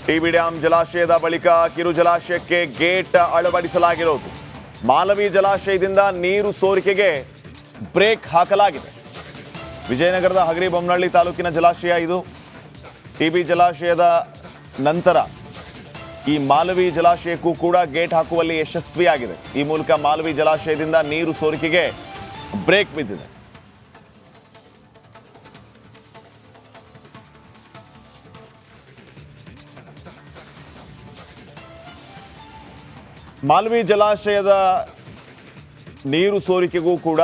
TB dam ಜಲಾಶಯದ ಬಳಿಕ ಕಿರು ಜಲಾಶಯಕ್ಕೆ ಗೇಟ್ ಅಳವಡಿಸಲಾಗಿರುವುದು. ಮಾಲವಿ ಜಲಾಶಯದಿಂದ ನೀರು ಸೋರಿಕೆಗೆ ಬ್ರೇಕ್ ಹಾಕಲಾಗಿದೆ. ವಿಜಯನಗರದ ಹಗರಿಬೊಮ್ಮನಹಳ್ಳಿ ತಾಲೂಕಿನ ಜಲಾಶಯ ಇದು. ಟಿಬಿ ಜಲಾಶಯದ ನಂತರ ಈ ಮಾಲವಿ ಜಲಾಶಯಕ್ಕೂ ಕೂಡ ಗೇಟ್ ಹಾಕುವಲ್ಲಿ ಯಶಸ್ವಿಯಾಗಿದೆ. ಈ ಮೂಲಕ ಮಾಲವಿ ಜಲಾಶಯದಿಂದ ನೀರು ಸೋರಿಕೆಗೆ ಬ್ರೇಕ್ ಬಿದ್ದಿದೆ. ಮಾಲವಿ ಜಲಾಶಯದ ನೀರು ಸೋರಿಕೆಗೂ ಕೂಡ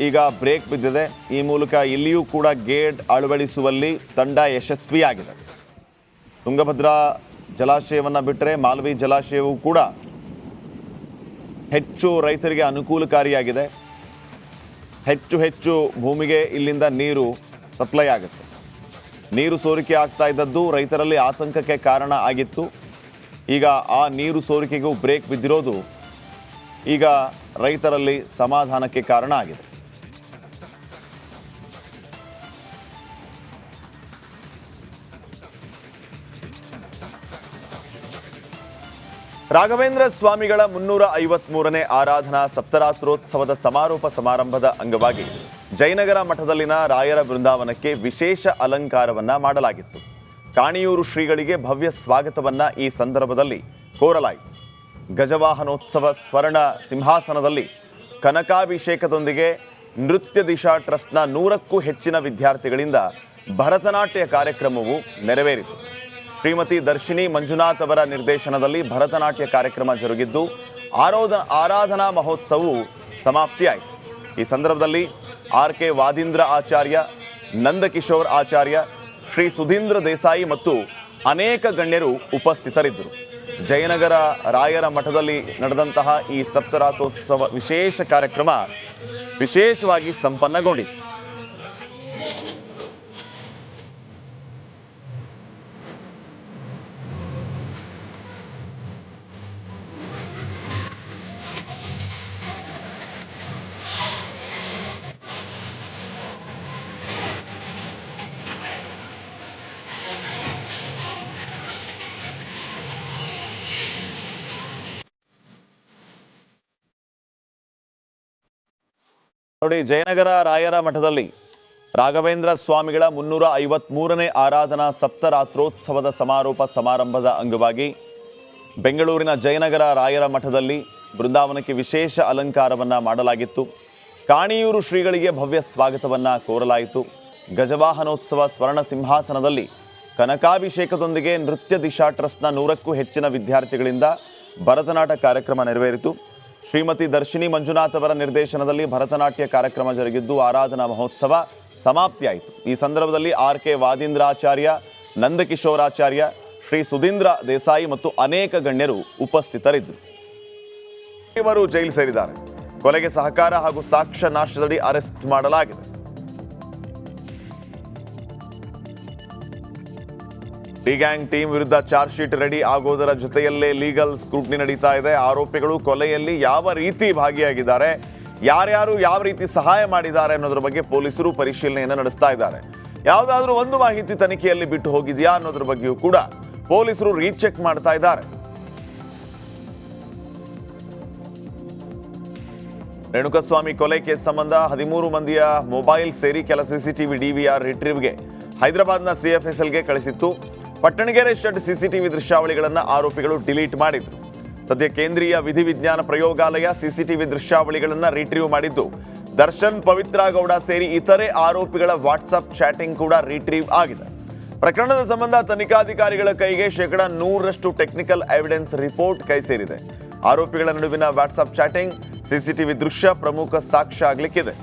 ಈಗ ಬ್ರೇಕ್ ಬಿದ್ದಿದೆ. ಈ ಮೂಲಕ ಇಲ್ಲಿಯೂ ಕೂಡ ಗೇಟ್ ಅಳವಡಿಸುವಲ್ಲಿ ತಂಡ ಯಶಸ್ವಿಯಾಗಿದೆ. ತುಂಗಭದ್ರಾ ಜಲಾಶಯವನ್ನು ಬಿಟ್ಟರೆ ಮಾಲವಿ ಜಲಾಶಯವೂ ಕೂಡ ಹೆಚ್ಚು ರೈತರಿಗೆ ಅನುಕೂಲಕಾರಿಯಾಗಿದೆ. ಹೆಚ್ಚು ಭೂಮಿಗೆ ಇಲ್ಲಿಂದ ನೀರು ಸಪ್ಲೈ ಆಗುತ್ತೆ. ನೀರು ಸೋರಿಕೆ ಆಗ್ತಾ ಇದ್ದದ್ದು ರೈತರಲ್ಲಿ ಆತಂಕಕ್ಕೆ ಕಾರಣ ಆಗಿತ್ತು. ಈಗ ಆ ನೀರು ಸೋರಿಕೆಗೂ ಬ್ರೇಕ್ ಬಿದ್ದಿರೋದು ಈಗ ರೈತರಲ್ಲಿ ಸಮಾಧಾನಕ್ಕೆ ಕಾರಣ ಆಗಿದೆ. ರಾಘವೇಂದ್ರ ಸ್ವಾಮಿಗಳ 353ನೇ ಆರಾಧನಾ ಸಪ್ತರಾತ್ರೋತ್ಸವದ ಸಮಾರೋಪ ಸಮಾರಂಭದ ಅಂಗವಾಗಿ ಜಯನಗರ ಮಠದಲ್ಲಿನ ರಾಯರ ಬೃಂದಾವನಕ್ಕೆ ವಿಶೇಷ ಅಲಂಕಾರವನ್ನ ಮಾಡಲಾಗಿತ್ತು. ಕಾಣಿಯೂರು ಶ್ರೀಗಳಿಗೆ ಭವ್ಯ ಸ್ವಾಗತವನ್ನ ಈ ಸಂದರ್ಭದಲ್ಲಿ ಕೋರಲಾಯಿತು. ಗಜವಾಹನೋತ್ಸವ ಸ್ವರ್ಣ ಸಿಂಹಾಸನದಲ್ಲಿ ಕನಕಾಭಿಷೇಕದೊಂದಿಗೆ ನೃತ್ಯ ದಿಶಾ ಟ್ರಸ್ಟ್ನ 100ಕ್ಕೂ ಹೆಚ್ಚಿನ ವಿದ್ಯಾರ್ಥಿಗಳಿಂದ ಭರತನಾಟ್ಯ ಕಾರ್ಯಕ್ರಮವು ನೆರವೇರಿತು. ಶ್ರೀಮತಿ ದರ್ಶಿನಿ ಮಂಜುನಾಥ್ ಅವರ ನಿರ್ದೇಶನದಲ್ಲಿ ಭರತನಾಟ್ಯ ಕಾರ್ಯಕ್ರಮ ಜರುಗಿದ್ದು ಆರಾಧನಾ ಮಹೋತ್ಸವವು ಸಮಾಪ್ತಿಯಾಯಿತು. ಈ ಸಂದರ್ಭದಲ್ಲಿ ಆರ್.ಕೆ. ವಾದೀಂದ್ರ ಆಚಾರ್ಯ, ನಂದಕಿಶೋರ್ ಆಚಾರ್ಯ, ಶ್ರೀ ಸುಧೀಂದ್ರ ದೇಸಾಯಿ ಮತ್ತು ಅನೇಕ ಗಣ್ಯರು ಉಪಸ್ಥಿತರಿದ್ದರು. ಜಯನಗರ ರಾಯರ ಮಠದಲ್ಲಿ ನಡೆದಂತಹ ಈ ಸಪ್ತರಾತ್ರೋತ್ಸವ ವಿಶೇಷ ಕಾರ್ಯಕ್ರಮ ವಿಶೇಷವಾಗಿ ಸಂಪನ್ನಗೊಂಡಿತು. ನೋಡಿ, ಜಯನಗರ ರಾಯರ ಮಠದಲ್ಲಿ ರಾಘವೇಂದ್ರ ಸ್ವಾಮಿಗಳ 353ನೇ ಆರಾಧನಾ ಸಪ್ತರಾತ್ರೋತ್ಸವದ ಸಮಾರೋಪ ಸಮಾರಂಭದ ಅಂಗವಾಗಿ ಬೆಂಗಳೂರಿನ ಜಯನಗರ ರಾಯರ ಮಠದಲ್ಲಿ ಬೃಂದಾವನಕ್ಕೆ ವಿಶೇಷ ಅಲಂಕಾರವನ್ನು ಮಾಡಲಾಗಿತ್ತು. ಕಾಣಿಯೂರು ಶ್ರೀಗಳಿಗೆ ಭವ್ಯ ಸ್ವಾಗತವನ್ನು ಕೋರಲಾಯಿತು. ಗಜವಾಹನೋತ್ಸವ ಸ್ವರ್ಣ ಸಿಂಹಾಸನದಲ್ಲಿ ಕನಕಾಭಿಷೇಕದೊಂದಿಗೆ ನೃತ್ಯ ದಿಶಾ ಟ್ರಸ್ಟ್ನ 100ಕ್ಕೂ ಹೆಚ್ಚಿನ ವಿದ್ಯಾರ್ಥಿಗಳಿಂದ ಭರತನಾಟ್ಯ ಕಾರ್ಯಕ್ರಮ ನೆರವೇರಿತು. ಶ್ರೀಮತಿ ದರ್ಶಿನಿ ಮಂಜುನಾಥ್ ಅವರ ನಿರ್ದೇಶನದಲ್ಲಿ ಭರತನಾಟ್ಯ ಕಾರ್ಯಕ್ರಮ ಜರುಗಿದ್ದು ಆರಾಧನಾ ಮಹೋತ್ಸವ ಸಮಾಪ್ತಿಯಾಯಿತು. ಈ ಸಂದರ್ಭದಲ್ಲಿ ಆರ್.ಕೆ. ವಾದೀಂದ್ರಾಚಾರ್ಯ, ನಂದಕಿಶೋರಾಚಾರ್ಯ, ಶ್ರೀ ಸುಧೀಂದ್ರ ದೇಸಾಯಿ ಮತ್ತು ಅನೇಕ ಗಣ್ಯರು ಉಪಸ್ಥಿತರಿದ್ದರು. ಇವರು ಜೈಲು ಸೇರಿದ್ದಾರೆ. ಕೊಲೆಗೆ ಸಹಕಾರ ಹಾಗೂ ಸಾಕ್ಷ್ಯ ನಾಶದಡಿ ಅರೆಸ್ಟ್ ಮಾಡಲಾಗಿದೆ. ಡಿ ಗ್ಯಾಂಗ್ ಟೀಮ್ ವಿರುದ್ಧ ಚಾರ್ಜ್ ಶೀಟ್ ರೆಡಿ ಆಗೋದರ ಜೊತೆಯಲ್ಲೇ ಲೀಗಲ್ ಸ್ಕ್ರೂಟ್ನಿ ನಡೀತಾ ಇದೆ. ಆರೋಪಿಗಳು ಕೊಲೆಯಲ್ಲಿ ಯಾವ ರೀತಿ ಭಾಗಿಯಾಗಿದ್ದಾರೆ, ಯಾರ್ಯಾರು ಯಾವ ರೀತಿ ಸಹಾಯ ಮಾಡಿದ್ದಾರೆ ಅನ್ನೋದ್ರ ಬಗ್ಗೆ ಪೊಲೀಸರು ಪರಿಶೀಲನೆಯನ್ನು ನಡೆಸ್ತಾ ಇದ್ದಾರೆ. ಯಾವುದಾದ್ರೂ ಒಂದು ಮಾಹಿತಿ ತನಿಖೆಯಲ್ಲಿ ಬಿಟ್ಟು ಹೋಗಿದೆಯಾ ಅನ್ನೋದ್ರ ಬಗ್ಗೆಯೂ ಕೂಡ ಪೊಲೀಸರು ರೀಚೆಕ್ ಮಾಡ್ತಾ ಇದ್ದಾರೆ. ರೇಣುಕಸ್ವಾಮಿ ಕೊಲೆ ಕೇಸ್ ಸಂಬಂಧ 13 ಮಂದಿಯ ಮೊಬೈಲ್ ಸೇರಿ ಕೆಲ ಸಿಸಿಟಿವಿ ಡಿವಿಆರ್ ರಿಟ್ರೀವ್ಗೆ ಹೈದರಾಬಾದ್ನ ಸಿಎಫ್ಎಸ್ಎಲ್ಗೆ ಕಳಿಸಿತ್ತು. ಪಟ್ಟಣಗೆರೆ ಶೆಡ್ ಸಿಸಿಟಿವಿ ದೃಶ್ಯಾವಳಿಗಳನ್ನು ಆರೋಪಿಗಳು ಡಿಲೀಟ್ ಮಾಡಿದ್ರು. ಸದ್ಯ ಕೇಂದ್ರೀಯ ವಿಧಿವಿಜ್ಞಾನ ಪ್ರಯೋಗಾಲಯ ಸಿಸಿಟಿವಿ ದೃಶ್ಯಾವಳಿಗಳನ್ನು ರಿಟ್ರೀವ್ ಮಾಡಿದ್ದು ದರ್ಶನ್, ಪವಿತ್ರ ಗೌಡ ಸೇರಿ ಇತರೆ ಆರೋಪಿಗಳ ವಾಟ್ಸ್ಆಪ್ ಚಾಟಿಂಗ್ ಕೂಡ ರಿಟ್ರೀವ್ ಆಗಿದೆ. ಪ್ರಕರಣದ ಸಂಬಂಧ ತನಿಖಾಧಿಕಾರಿಗಳ ಕೈಗೆ 100% ಟೆಕ್ನಿಕಲ್ ಎವಿಡೆನ್ಸ್ ರಿಪೋರ್ಟ್ ಕೈ ಸೇರಿದೆ. ಆರೋಪಿಗಳ ನಡುವಿನ ವಾಟ್ಸ್ಆಪ್ ಚಾಟಿಂಗ್, ಸಿಸಿಟಿವಿ ದೃಶ್ಯ ಪ್ರಮುಖ ಸಾಕ್ಷ್ಯ ಆಗಲಿಕ್ಕಿದೆ.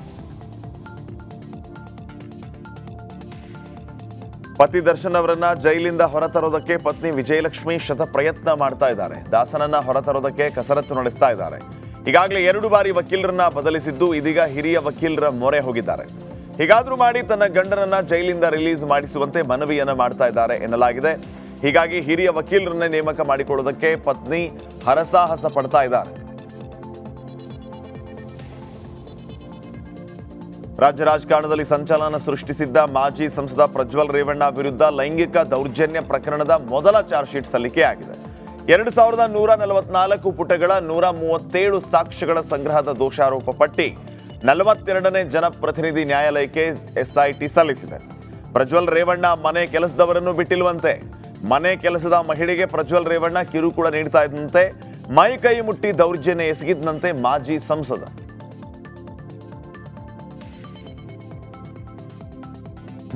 ಪತಿ ದರ್ಶನ್ ಅವರನ್ನ ಜೈಲಿಂದ ಹೊರತರೋದಕ್ಕೆ ಪತ್ನಿ ವಿಜಯಲಕ್ಷ್ಮಿ ಶತ ಪ್ರಯತ್ನ ಮಾಡ್ತಾ ಇದ್ದಾರೆ. ದಾಸನನ್ನ ಹೊರತರೋದಕ್ಕೆ ಕಸರತ್ತು ನಡೆಸ್ತಾ ಇದ್ದಾರೆ. ಈಗಾಗಲೇ 2 ಬಾರಿ ವಕೀಲರನ್ನ ಬದಲಿಸಿದ್ದು ಇದೀಗ ಹಿರಿಯ ವಕೀಲರ ಮೊರೆ ಹೋಗಿದ್ದಾರೆ. ಹೀಗಾದ್ರೂ ಮಾಡಿ ತನ್ನ ಗಂಡನನ್ನ ಜೈಲಿಂದ ರಿಲೀಸ್ ಮಾಡಿಸುವಂತೆ ಮನವಿಯನ್ನ ಮಾಡ್ತಾ ಇದ್ದಾರೆ ಎನ್ನಲಾಗಿದೆ. ಹೀಗಾಗಿ ಹಿರಿಯ ವಕೀಲರನ್ನೇ ನೇಮಕ ಮಾಡಿಕೊಳ್ಳೋದಕ್ಕೆ ಪತ್ನಿ ಹರಸಾಹಸ ಪಡ್ತಾ ಇದ್ದಾರೆ. ರಾಜ್ಯ ರಾಜಕಾರಣದಲ್ಲಿ ಸಂಚಲನ ಸೃಷ್ಟಿಸಿದ್ದ ಮಾಜಿ ಸಂಸದ ಪ್ರಜ್ವಲ್ ರೇವಣ್ಣ ವಿರುದ್ಧ ಲೈಂಗಿಕ ದೌರ್ಜನ್ಯ ಪ್ರಕರಣದ ಮೊದಲ ಚಾರ್ಜ್ ಶೀಟ್ ಸಲ್ಲಿಕೆಯಾಗಿದೆ. 2144 ಪುಟಗಳ 137 ಸಾಕ್ಷ್ಯಗಳ ಸಂಗ್ರಹದ ದೋಷಾರೋಪ ಪಟ್ಟಿ 42ನೇ ಜನಪ್ರತಿನಿಧಿ ನ್ಯಾಯಾಲಯಕ್ಕೆ ಎಸ್ಐಟಿ ಸಲ್ಲಿಸಿದೆ. ಪ್ರಜ್ವಲ್ ರೇವಣ್ಣ ಮನೆ ಕೆಲಸದವರನ್ನು ಬಿಟ್ಟಿಲ್ವಂತೆ. ಮನೆ ಕೆಲಸದ ಮಹಿಳೆಗೆ ಪ್ರಜ್ವಲ್ ರೇವಣ್ಣ ಕಿರುಕುಳ ನೀಡ್ತಾ ಇದ್ದಂತೆ, ಮೈ ಕೈ ಮುಟ್ಟಿ ದೌರ್ಜನ್ಯ ಎಸಗಿದಂತೆ ಮಾಜಿ ಸಂಸದ.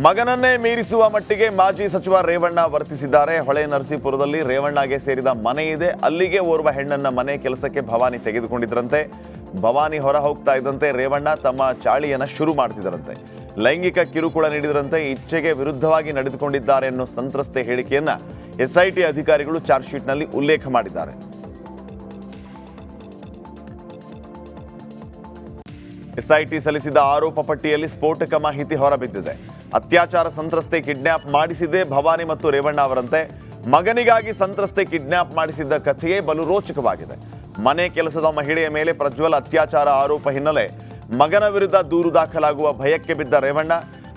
ಮಗನನ್ನೇ ಮೀರಿಸುವ ಮಟ್ಟಿಗೆ ಮಾಜಿ ಸಚಿವ ರೇವಣ್ಣ ವರ್ತಿಸಿದ್ದಾರೆ. ಹೊಳೆ ನರಸೀಪುರದಲ್ಲಿ ರೇವಣ್ಣಗೆ ಸೇರಿದ ಮನೆ ಇದೆ. ಅಲ್ಲಿಗೆ ಓರ್ವ ಹೆಣ್ಣನ್ನ ಮನೆ ಕೆಲಸಕ್ಕೆ ಭವಾನಿ ತೆಗೆದುಕೊಂಡಿದ್ರಂತೆ. ಭವಾನಿ ಹೊರ ಹೋಗ್ತಾ ಇದ್ದಂತೆ ರೇವಣ್ಣ ತಮ್ಮ ಚಾಳಿಯನ್ನ ಶುರು ಮಾಡ್ತಿದ್ದರಂತೆ. ಲೈಂಗಿಕ ಕಿರುಕುಳ ನೀಡಿದರಂತೆ. ಇಚ್ಛೆಗೆ ವಿರುದ್ಧವಾಗಿ ನಡೆದುಕೊಂಡಿದ್ದಾರೆ ಅನ್ನೋ ಸಂತ್ರಸ್ತೆ ಹೇಳಿಕೆಯನ್ನ ಎಸ್ಐಟಿ ಅಧಿಕಾರಿಗಳು ಚಾರ್ಜ್ ಶೀಟ್ನಲ್ಲಿ ಉಲ್ಲೇಖ ಮಾಡಿದ್ದಾರೆ. ಎಸ್ಐಟಿ ಸಲ್ಲಿಸಿದ ಆರೋಪ ಪಟ್ಟಿಯಲ್ಲಿ ಸ್ಫೋಟಕ ಮಾಹಿತಿ ಹೊರಬಿದ್ದಿದೆ. ಅತ್ಯಾಚಾರ ಸಂತ್ರಸ್ತೆ ಕಿಡ್ನಾಪ್ ಮಾಡಿಸಿದ್ದೇ ಭವಾನಿ ಮತ್ತು ರೇವಣ್ಣ ಅವರಂತೆ. ಮಗನಿಗಾಗಿ ಸಂತ್ರಸ್ತೆ ಕಿಡ್ನಾಪ್ ಮಾಡಿಸಿದ್ದ ಕಥೆಯೇ ಬಲು ರೋಚಕವಾಗಿದೆ. ಮನೆ ಕೆಲಸದ ಮಹಿಳೆಯ ಮೇಲೆ ಪ್ರಜ್ವಲ್ ಅತ್ಯಾಚಾರ ಆರೋಪ ಹಿನ್ನೆಲೆ ಮಗನ ವಿರುದ್ಧ ದೂರು ದಾಖಲಾಗುವ ಭಯಕ್ಕೆ ಬಿದ್ದ ರೇವಣ್ಣ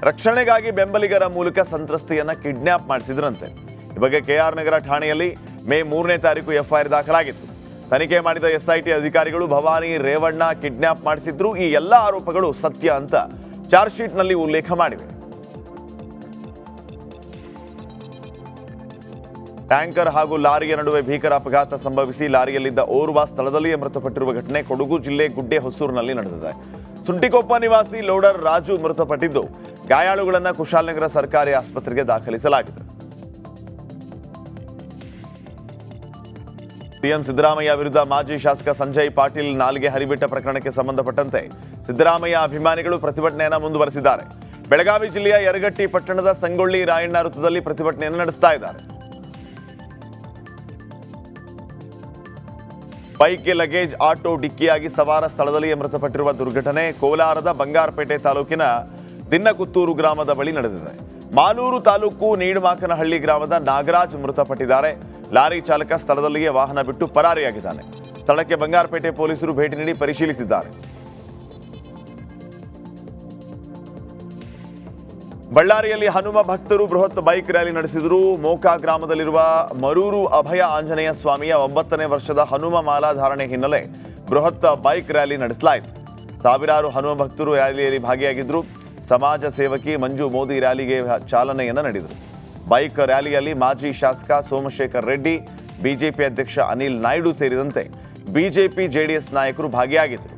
ರಕ್ಷಣೆಗಾಗಿ ಬೆಂಬಲಿಗರ ಮೂಲಕ ಸಂತ್ರಸ್ತೆಯನ್ನ ಕಿಡ್ನಾಪ್ ಮಾಡಿಸಿದ್ರಂತೆ. ಈ ಬಗ್ಗೆ ಕೆಆರ್ ನಗರ ಠಾಣೆಯಲ್ಲಿ ಮೇ 3ನೇ ತಾರೀಕು ಎಫ್ಐಆರ್ ದಾಖಲಾಗಿತ್ತು. ತನಿಖೆ ಮಾಡಿದ ಎಸ್ಐಟಿ ಅಧಿಕಾರಿಗಳು ಭವಾನಿ ರೇವಣ್ಣ ಕಿಡ್ನಾಪ್ ಮಾಡಿಸಿದ್ರು. ಈ ಎಲ್ಲ ಆರೋಪಗಳು ಸತ್ಯ ಅಂತ ಚಾರ್ಜ್ ಶೀಟ್ನಲ್ಲಿ ಉಲ್ಲೇಖ ಮಾಡಿವೆ. ಟ್ಯಾಂಕರ್ ಹಾಗೂ ಲಾರಿಯ ನಡುವೆ ಭೀಕರ ಅಪಘಾತ ಸಂಭವಿಸಿ ಲಾರಿಯಲ್ಲಿದ್ದ ಓರ್ವ ಸ್ಥಳದಲ್ಲಿಯೇ ಮೃತಪಟ್ಟಿರುವ ಘಟನೆ ಕೊಡಗು ಜಿಲ್ಲೆ ಗುಡ್ಡೆ ಹೊಸೂರಿನಲ್ಲಿ ನಡೆದಿದೆ. ಸುಂಟಿಕೊಪ್ಪ ನಿವಾಸಿ ಲೋಡರ್ ರಾಜು ಮೃತಪಟ್ಟಿದ್ದು, ಗಾಯಾಳುಗಳನ್ನು ಕುಶಾಲನಗರ ಸರ್ಕಾರಿ ಆಸ್ಪತ್ರೆಗೆ ದಾಖಲಿಸಲಾಗಿದೆ. ಸಿಎಂ ಸಿದ್ದರಾಮಯ್ಯ ವಿರುದ್ಧ ಮಾಜಿ ಶಾಸಕ ಸಂಜಯ್ ಪಾಟೀಲ್ ನಾಲಿಗೆ ಹರಿಬಿಟ್ಟ ಪ್ರಕರಣಕ್ಕೆ ಸಂಬಂಧಪಟ್ಟಂತೆ ಸಿದ್ದರಾಮಯ್ಯ ಅಭಿಮಾನಿಗಳು ಪ್ರತಿಭಟನೆಯನ್ನು ಮುಂದುವರೆಸಿದ್ದಾರೆ. ಬೆಳಗಾವಿ ಜಿಲ್ಲೆಯ ಯರಗಟ್ಟಿ ಪಟ್ಟಣದ ಸಂಗೊಳ್ಳಿ ರಾಯಣ್ಣ ವೃತ್ತದಲ್ಲಿ ಪ್ರತಿಭಟನೆಯನ್ನು ನಡೆಸ್ತಾ ಇದ್ದಾರೆ. ಬೈಕ್ಗೆ ಲಗೇಜ್ ಆಟೋ ಡಿಕ್ಕಿಯಾಗಿ ಸವಾರ ಸ್ಥಳದಲ್ಲಿಯೇ ಮೃತಪಟ್ಟಿರುವ ದುರ್ಘಟನೆ ಕೋಲಾರದ ಬಂಗಾರಪೇಟೆ ತಾಲೂಕಿನ ದಿನ್ನಕುತ್ತೂರು ಗ್ರಾಮದ ಬಳಿ ನಡೆದಿದೆ. ಮಾಲೂರು ತಾಲೂಕು ನೀಡಮಾಕನಹಳ್ಳಿ ಗ್ರಾಮದ ನಾಗರಾಜ್ ಮೃತಪಟ್ಟಿದ್ದಾರೆ. ಲಾರಿ ಚಾಲಕ ಸ್ಥಳದಲ್ಲಿಯೇ ವಾಹನ ಬಿಟ್ಟು ಪರಾರಿಯಾಗಿದ್ದಾನೆ. ಸ್ಥಳಕ್ಕೆ ಬಂಗಾರಪೇಟೆ ಪೊಲೀಸರು ಭೇಟಿ ನೀಡಿ ಪರಿಶೀಲಿಸಿದ್ದಾರೆ. ಬಳ್ಳಾರಿಯಲ್ಲಿ ಹನುಮ ಭಕ್ತರು ಬೃಹತ್ ಬೈಕ್ ರ್ಯಾಲಿ ನಡೆಸಿದರು. ಮೋಕಾ ಗ್ರಾಮದಲ್ಲಿರುವ ಮರೂರು ಅಭಯ ಆಂಜನೇಯ ಸ್ವಾಮಿಯ 9ನೇ ವರ್ಷದ ಹನುಮ ಮಾಲಾಧಾರಣೆ ಹಿನ್ನೆಲೆ ಬೃಹತ್ ಬೈಕ್ ರ್ಯಾಲಿ ನಡೆಸಲಾಯಿತು. ಸಾವಿರಾರು ಹನುಮ ಭಕ್ತರು ರ್ಯಾಲಿಯಲ್ಲಿ ಭಾಗಿಯಾಗಿದ್ದರು. ಸಮಾಜ ಸೇವಕಿ ಮಂಜು ಮೋದಿ ರ್ಯಾಲಿಗೆ ಚಾಲನೆಯನ್ನು ನೀಡಿದರು. ಬೈಕ್ ರ್ಯಾಲಿಯಲ್ಲಿ ಮಾಜಿ ಶಾಸಕ ಸೋಮಶೇಖರ್ ರೆಡ್ಡಿ, ಬಿಜೆಪಿ ಅಧ್ಯಕ್ಷ ಅನಿಲ್ ನಾಯ್ಡು ಸೇರಿದಂತೆ ಬಿಜೆಪಿ ಜೆಡಿಎಸ್ ನಾಯಕರು ಭಾಗಿಯಾಗಿದ್ದರು.